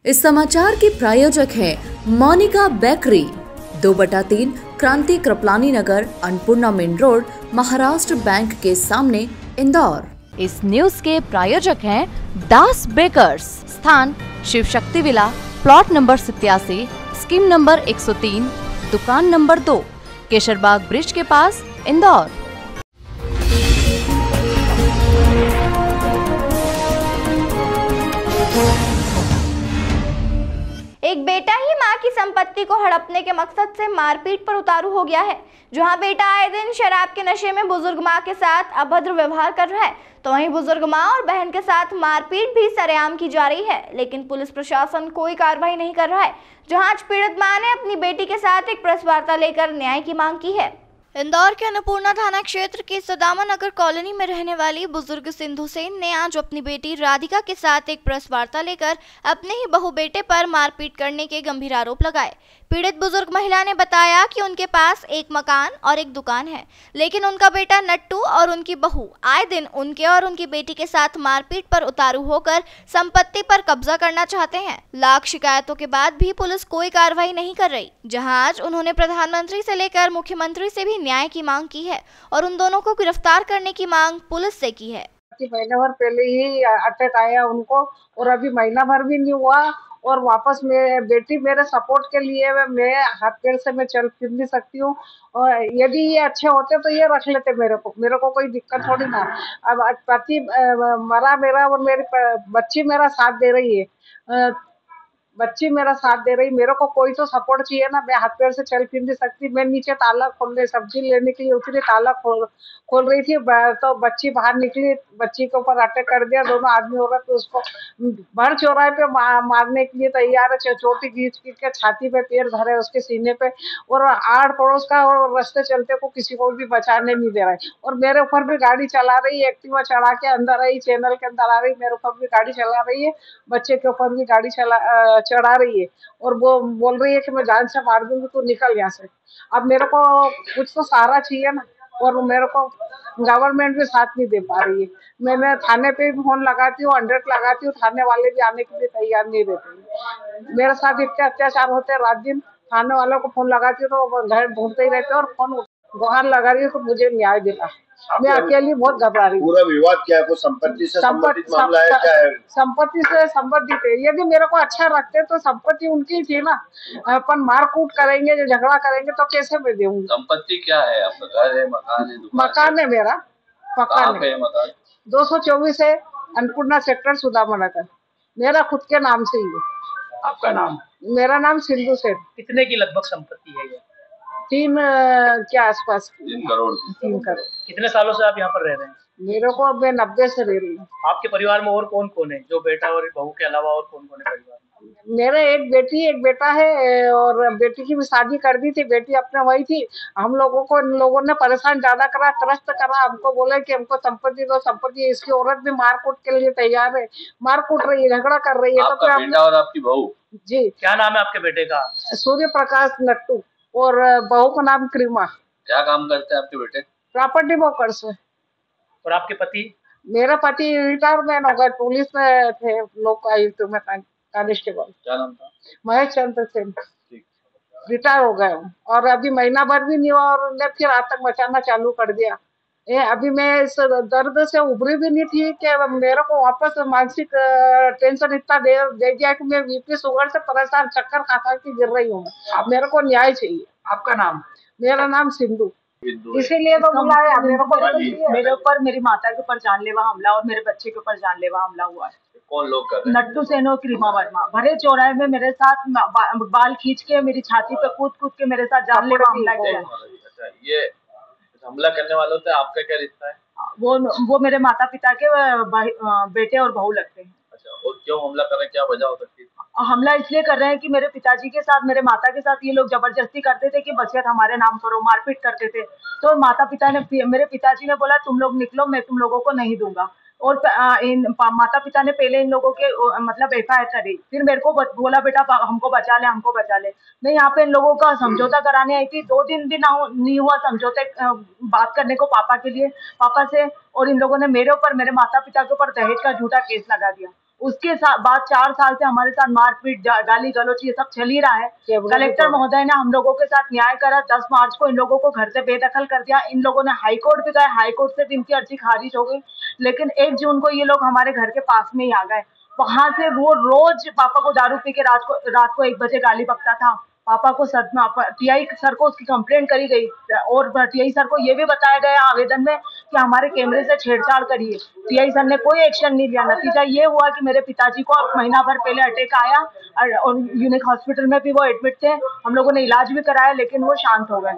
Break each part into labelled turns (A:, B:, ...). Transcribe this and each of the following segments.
A: इस समाचार के प्रायोजक हैं Monika bakery, 2/3 Kranti Kripalani Nagar, Annapurna main road, Maharashtra bank के सामने, इंदौर।
B: इस न्यूज के प्रायोजक हैं दास बेकर्स, स्थान Shiv Shakti villa, plot number 87, scheme number 103, दुकान नंबर 2, केशरबाग ब्रिज के पास, इंदौर।
C: एक बेटा ही मां की संपत्ति को हड़पने के मकसद से मारपीट पर उतारू हो गया है। जहां बेटा आए दिन शराब के नशे में बुजुर्ग मां के साथ अभद्र व्यवहार कर रहा है, तो वहीं बुजुर्ग मां और बहन के साथ मारपीट भी सरेआम की जा रही है, लेकिन पुलिस प्रशासन कोई कार्रवाई नहीं कर रहा है। जहां आज पीड़ित मां ने अपनी बेटी के साथ एक प्रेस वार्ता लेकर न्याय की मांग की है। इंदौर के अन्नपूर्णा थाना क्षेत्र के सदामा नगर कॉलोनी में रहने वाली बुजुर्ग सिंधु सेन ने आज अपनी बेटी राधिका के साथ एक प्रेस वार्ता लेकर अपने ही बहू बेटे पर मारपीट करने के गंभीर आरोप लगाए। पीड़ित बुजुर्ग महिला ने बताया कि उनके पास एक मकान और एक दुकान है, लेकिन उनका बेटा नट्टू और उनकी बहू आए दिन उनके और उनकी बेटी के साथ मारपीट पर उतारू होकर संपत्ति पर कब्जा करना चाहते हैं। लाख शिकायतों के बाद भी पुलिस कोई कार्रवाई नहीं कर रही। जहां आज उन्होंने प्रधानमंत्री से लेकर मुख्यमंत्री से भी न्याय की मांग की है और उन दोनों को गिरफ्तार करने की मांग पुलिस से की है।
D: महीने भर पहले ही अटैक आया उनको, और अभी महीना भर भी नहीं हुआ, और वापस में बेटी मेरे सपोर्ट के लिए मैं हाथ पैर से मैं चल फिर नहीं सकती हूँ, और यदि ये अच्छे होते तो ये रख लेते मेरे को कोई दिक्कत थोड़ी ना। अब पति मरा मेरा, और मेरी बच्ची मेरा साथ दे रही है, बच्ची मेरा साथ दे रही, मेरे को कोई तो सपोर्ट चाहिए ना। मैं हाथ पैर से चल फिर नहीं सकती। मैं नीचे ताला खोल रही, सब्जी लेने के लिए उतरी, ताला खोल रही थी, तो बच्ची बाहर निकली, बच्ची के ऊपर अटैक कर दिया। दोनों आदमी औरत तो उसको भर चौराहे पे मारने के लिए तैयार है। चोटी खींच के छाती पे पैर धरे, उसके सीने पे, और आड़ पड़ोस का और रास्ते चलते को किसी को भी बचाने नहीं दे रहा है। और मेरे ऊपर भी गाड़ी चला रही है, एक्टिवा चढ़ा के अंदर आई, चैनल के अंदर आ रही, मेरे ऊपर भी गाड़ी चला रही है, बच्चे के ऊपर भी गाड़ी चढ़ा रही है, और वो बोल रही है कि मैं जान से मार दूंगी, तू निकल यहाँ से। अब मेरे को कुछ तो सहारा चाहिए ना, और मेरे को गवर्नमेंट भी साथ नहीं दे पा रही है। मैंने थाने पे भी फोन लगाती हूँ, 100 लगाती हूँ, थाने वाले भी आने के लिए तैयार नहीं रहते। मेरे साथ इतने अत्याचार होते हैं, रात दिन थाने वालों को फोन लगाती हूँ तो घर ढूंढते ही रहते, और फोन गुहार लगा रही है तो मुझे न्याय देना। मैं अकेली बहुत घबरा रही हूँ।
E: पूरा विवाद क्या है? संपत्ति से संबंधित मामला है? क्या है?
D: संपत्ति से संबंधित है। यदि मेरे को अच्छा रखते तो संपत्ति उनकी थी ना। अपन मारकूट करेंगे, जो झगड़ा करेंगे तो कैसे मैं दूंगी?
E: संपत्ति क्या है? आपका घर है, मकान है,
D: मकान है मेरा, मकान है। 224 है, अन्नपूर्णा सेक्टर, सुदामा नगर। मेरा खुद के नाम से ही है।
F: आपका नाम?
D: मेरा नाम सिंधु सेन।
F: कितने की लगभग संपत्ति है ये?
D: 3 के आसपास।
E: 3 करोड़।
D: 3 करोड़।
F: कितने सालों से आप यहाँ पर रह रहे हैं?
D: मेरे को अब मैं 90 से रह रही हूँ।
F: आपके परिवार में और कौन कौन है? जो बेटा और बहू के अलावा और कौन कौन है परिवार में?
D: मेरे एक बेटी एक बेटा है, और बेटी की भी शादी कर दी थी। बेटी अपने वही थी। हम लोगों को इन लोगों ने परेशान ज्यादा करा, त्रस्त करा। हमको बोले कि हमको संपत्ति दो, संपत्ति। इसकी औरत भी मारकूट के लिए तैयार है, मारकूट रही है, झगड़ा कर रही है।
E: आपका
D: तो
E: बेटा और आपकी बहू?
D: जी।
F: क्या नाम है आपके बेटे का?
D: सूर्य प्रकाश नट्टू, और बहू का नाम क्रीमा।
E: क्या काम करते हैं आपके बेटे?
D: प्रॉपर्टी ब्रोकर्स में।
F: और आपके पति?
D: मेरा पति रिटायरमेंट हो गए, पुलिस में थे, लोकायुक्त में कांस्टेबल।
E: क्या नाम था?
D: महेश चंद्र सेन। रिटायर हो गए, और अभी महीना भर भी नहीं हुआ, और उन्होंने फिर आतंक मचाना चालू कर दिया। अभी मैं इस दर्द से उभरी भी नहीं थी कि मेरे को वापस मानसिक टेंशन इतना दे दिया कि मैं बीपी शुगर से परेशान, चक्कर खा के गिर रही हूँ। मेरे को न्याय चाहिए।
F: आपका नाम?
D: मेरा नाम सिंधु। इसीलिए तो बुलाया।
G: मेरे ऊपर, मेरी माता के ऊपर जानलेवा हमला और मेरे बच्चे के ऊपर जानलेवा हमला हुआ है।
E: कौन लोग कर रहे हैं?
G: नट्टू सेन और क्रीमा वर्मा भरे चौराहे में मेरे साथ बाल खींच के मेरी छाती पे कूद के मेरे साथ जानलेवा हमला किया।
E: अच्छा, ये हमला करने वालों से आपका क्या रिश्ता है?
G: वो मेरे माता पिता के बेटे और बहू लगते हैं।
E: अच्छा, और क्यों हमला कर रहे हैं? क्या वजह हो सकती है?
G: हमला इसलिए कर रहे हैं कि मेरे पिताजी के साथ, मेरे माता के साथ ये लोग जबरदस्ती करते थे कि वसीयत हमारे नाम करो, मारपीट करते थे। तो मेरे पिताजी ने बोला तुम लोग निकलो, मैं तुम लोगों को नहीं दूंगा। और माता पिता ने पहले इन लोगों के मतलब FIR करी, फिर मेरे को बोला बेटा हमको बचा ले, हमको बचा ले। मैं यहाँ पे इन लोगों का समझौता कराने आई थी। 2 दिन भी नहीं हुआ समझौते बात करने को पापा के लिए, पापा से। और इन लोगों ने मेरे ऊपर, मेरे माता पिता के ऊपर दहेज का झूठा केस लगा दिया। उसके बाद 4 साल से हमारे साथ मारपीट, गाली गलौज ये सब चल ही रहा है। कलेक्टर महोदय ने हम लोगों के साथ न्याय करा। 10 मार्च को इन लोगों को घर से बेदखल कर दिया। इन लोगों ने हाई कोर्ट भी गए, हाई कोर्ट से भी इनकी अर्जी खारिज हो गई। लेकिन 1 जून को ये लोग हमारे घर के पास में ही आ गए। वहां से वो रोज पापा को दारू पी के रात को 1 बजे गाली बकता था। पापा को टीआई सर को उसकी कंप्लेंट करी गई और टीआई सर को ये भी बताया गया आवेदन में कि हमारे कैमरे से छेड़छाड़ करिए। टीआई सर ने कोई एक्शन नहीं लिया। नतीजा ये हुआ कि मेरे पिताजी को महीना भर पहले अटैक आया और यूनिक हॉस्पिटल में भी वो एडमिट थे। हम लोगों ने इलाज भी कराया लेकिन वो शांत हो गए।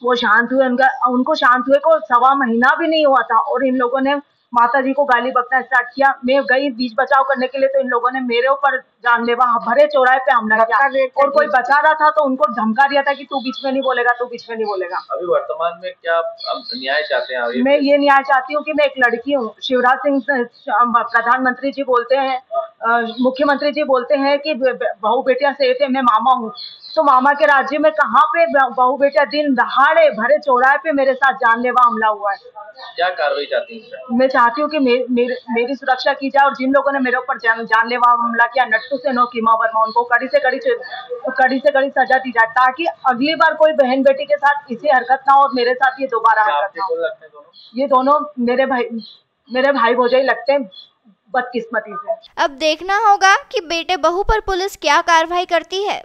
G: वो शांत हुए, उनको शांत हुए को 1.25 महीना भी नहीं हुआ था और इन लोगों ने माता जी को गाली बकना स्टार्ट किया। मैं गई बीच बचाव करने के लिए तो इन लोगों ने मेरे ऊपर जानलेवा भरे चौराहे पे हमला किया और कोई बचा रहा था तो उनको धमका दिया था कि तू बीच में नहीं बोलेगा, तू बीच में नहीं बोलेगा।
E: अभी वर्तमान में क्या आप न्याय चाहते हैं? मैं
G: ये न्याय चाहती हूँ कि मैं एक लड़की हूँ। शिवराज सिंह प्रधानमंत्री जी बोलते हैं, मुख्यमंत्री जी बोलते हैं कि बहू बेटियां सेफ है, मैं मामा हूँ। तो मामा के राज्य में कहाँ पे बहू बेटा दिन दहाड़े भरे चौराहे पे मेरे साथ जानलेवा हमला हुआ है।
E: क्या कार्रवाई चाहती हैं? मैं
G: चाहती हूँ कि मेरी सुरक्षा की जाए और जिन लोगों ने मेरे ऊपर जानलेवा हमला किया, नट्टू सेन और कीमा वर्मा, उनको कड़ी से कड़ी सजा दी जाए ताकि अगली बार कोई बहन बेटी के साथ इसी हरकत ना हो और मेरे साथ ये दोबारा हरकत ना हो। ये दोनों मेरे भाई भौजाई लगते हैं बदकिस्मती से।
C: अब देखना होगा कि बेटे बहू पर पुलिस क्या कार्रवाई करती है।